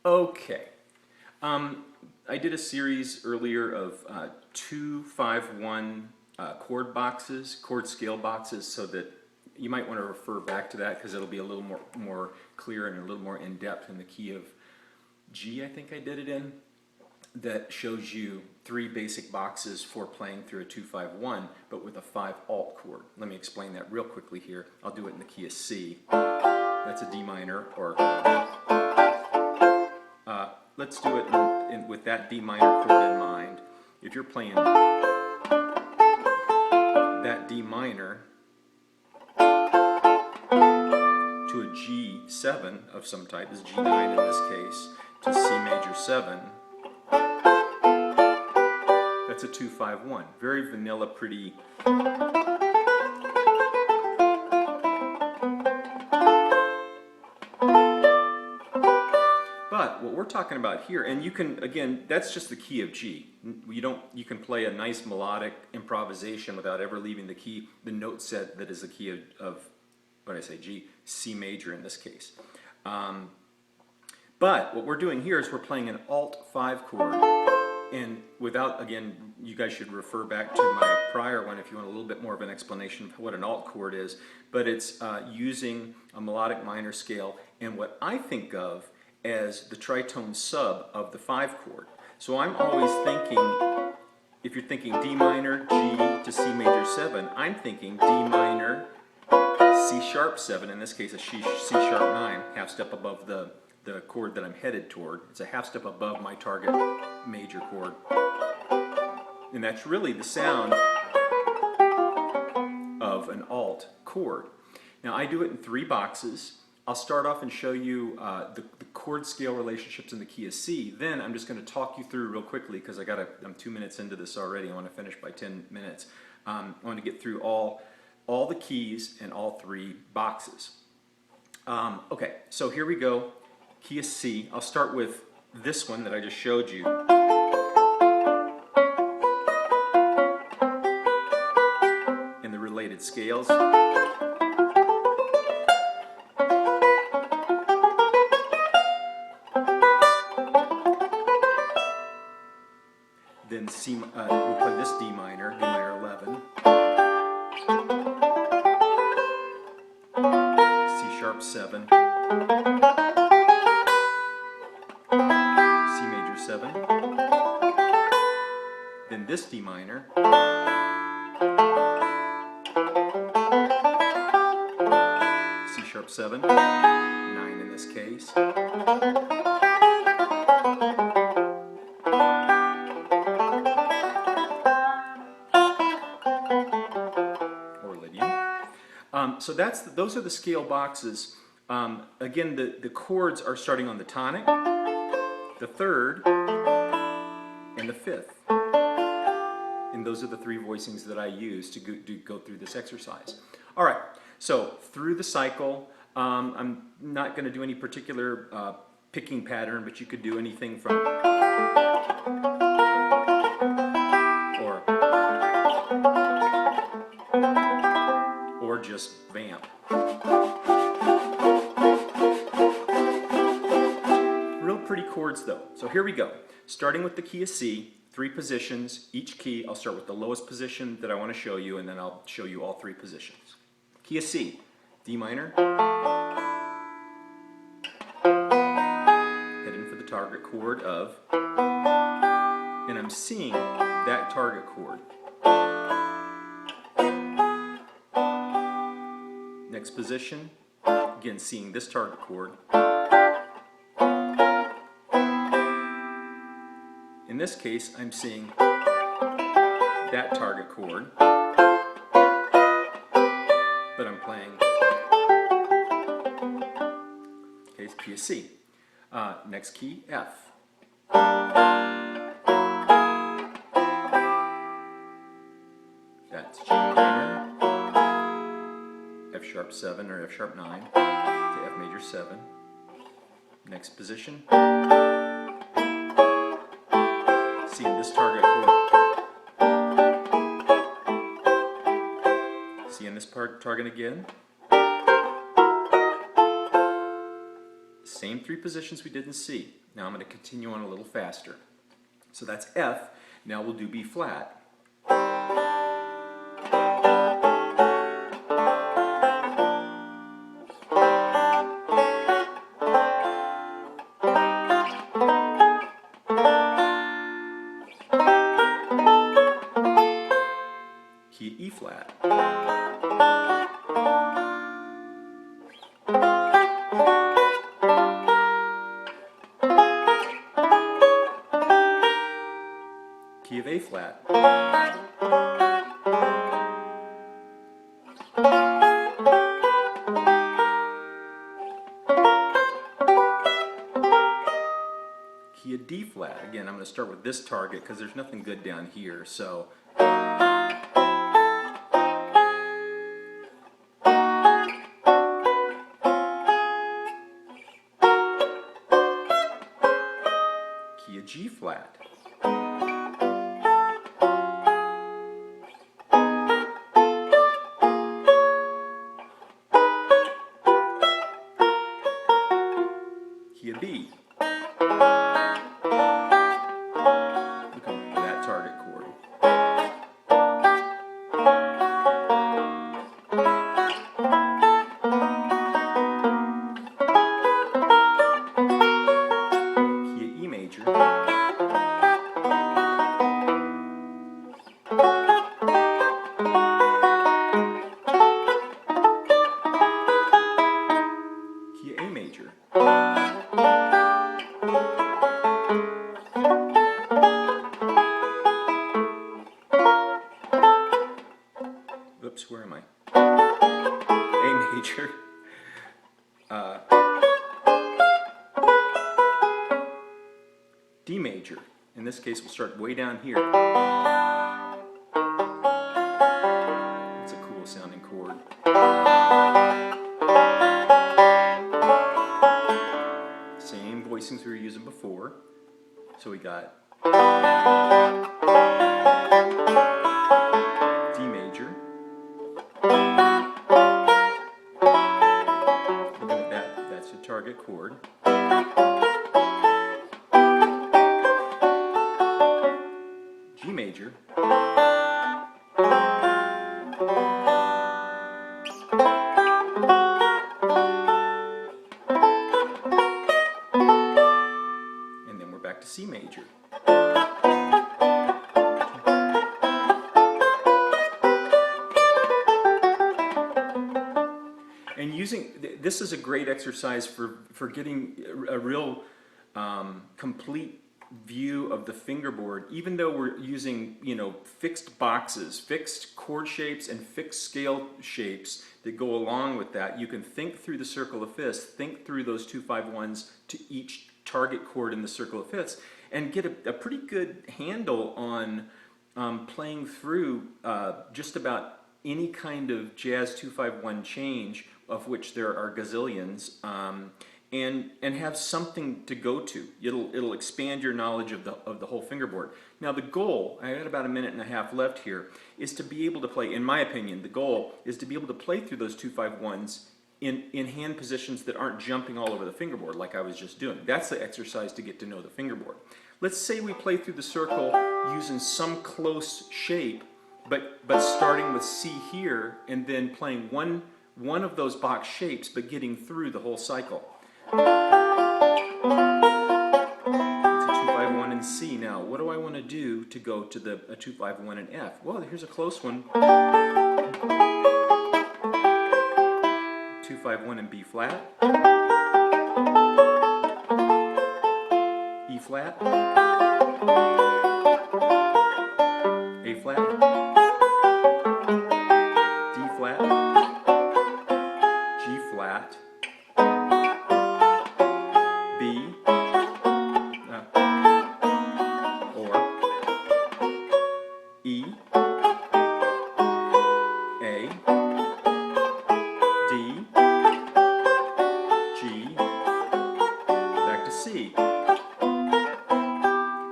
Okay. I did a series earlier of 2-5-1 chord boxes, chord scale boxes, so that you might want to refer back to that because it'll be a little more clear and a little more in depth in the key of G, I think I did it in, that shows you 3 basic boxes for playing through a 2-5-1, but with a 5 alt chord. Let me explain that real quickly here. I'll do it in the key of C. That's a D minor, or let's do it with that D minor chord in mind. If you're playing that D minor to a G7 of some type, this is G9 in this case, to C major 7, that's a 2-5-1. Very vanilla, pretty. But what we're talking about here, and you can, again, that's just the key of G. You can play a nice melodic improvisation without ever leaving the key, the note set that is the key of what did I say, G, C major in this case. But what we're doing here is we're playing an alt 5 chord, and without, again, you guys should refer back to my prior one if you want a little bit more of an explanation of what an alt chord is, but it's using a melodic minor scale and what I think of as the tritone sub of the 5 chord. So I'm always thinking, if you're thinking D minor, G to C major 7, I'm thinking D minor, C sharp 7, in this case a C sharp 9, half step above the chord that I'm headed toward. It's a half step above my target major chord. And that's really the sound of an alt chord. Now I do it in 3 boxes. I'll start off and show you the chord scale relationships in the key of C. Then I'm just going to talk you through real quickly because I'm 2 minutes into this already. I want to finish by 10 minutes. I want to get through all the keys in all 3 boxes. Okay, so here we go. Key of C. I'll start with this one that I just showed you. And the related scales. Then C, we'll play this D minor 11. C sharp 7. C major 7. Then this D minor. C sharp 7. 9 in this case. So those are the scale boxes. Again, the chords are starting on the tonic, the 3rd, and the 5th. And those are the 3 voicings that I use to go through this exercise. All right, so through the cycle, I'm not going to do any particular picking pattern, but you could do anything from or just vamp. Real pretty chords though. So here we go. Starting with the key of C, 3 positions, each key. I'll start with the lowest position that I want to show you, and then I'll show you all 3 positions. Key of C, D minor. Heading for the target chord of, and I'm seeing that target chord. Next position, again seeing this target chord. In this case, I'm seeing that target chord, but I'm playing key of C. Next key, F. That's G minor, F sharp 7 or F sharp 9 to F major 7. Next position, seeing this target chord, seeing this target again, Same three positions we did in C. Now I'm going to continue on a little faster. So that's F. Now we'll do B flat. Key of E flat. Key of A flat. Key of D flat. Again, I'm going to start with this target because there's nothing good down here. So key of G flat. Key of B. Looking for that target chord. Key of E major. Key of A major. Oops, where am I? A major. D major. In this case, we'll start way down here. It's a cool sounding chord. Same voicings we were using before. So we got D major. Look at that, that's your target chord. G major. And then we're back to C major. And this is a great exercise for getting a real complete view of the fingerboard, even though we're using, fixed boxes, fixed chord shapes and fixed scale shapes that go along with that. You can think through the circle of fifths, think through those 2-5-1s to each target chord in the circle of fifths, and get a pretty good handle on playing through just about any kind of jazz 2-5-1 change, of which there are gazillions, and have something to go to. It'll expand your knowledge of the whole fingerboard. Now the goal, I got about a minute and a half left here, is to be able to play, in my opinion, the goal is to be able to play through those 2-5-1s in hand positions that aren't jumping all over the fingerboard like I was just doing. That's the exercise to get to know the fingerboard. Let's say we play through the circle using some close shape, but starting with C here and then playing one of those box shapes but getting through the whole cycle. It's a 2-5-1 in C. Now, what do I want to do to go to a 2-5-1 in F? Well, here's a close one. 2-5-1 in B flat, E flat, A flat, D flat, G flat, B, or E, A, D, G, back to C.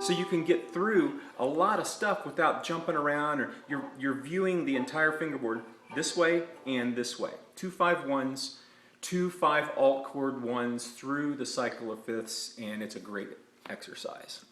So you can get through a lot of stuff without jumping around, or you're viewing the entire fingerboard this way and this way. 2-5-1s 2 5 alt chord ones through the cycle of fifths, and it's a great exercise.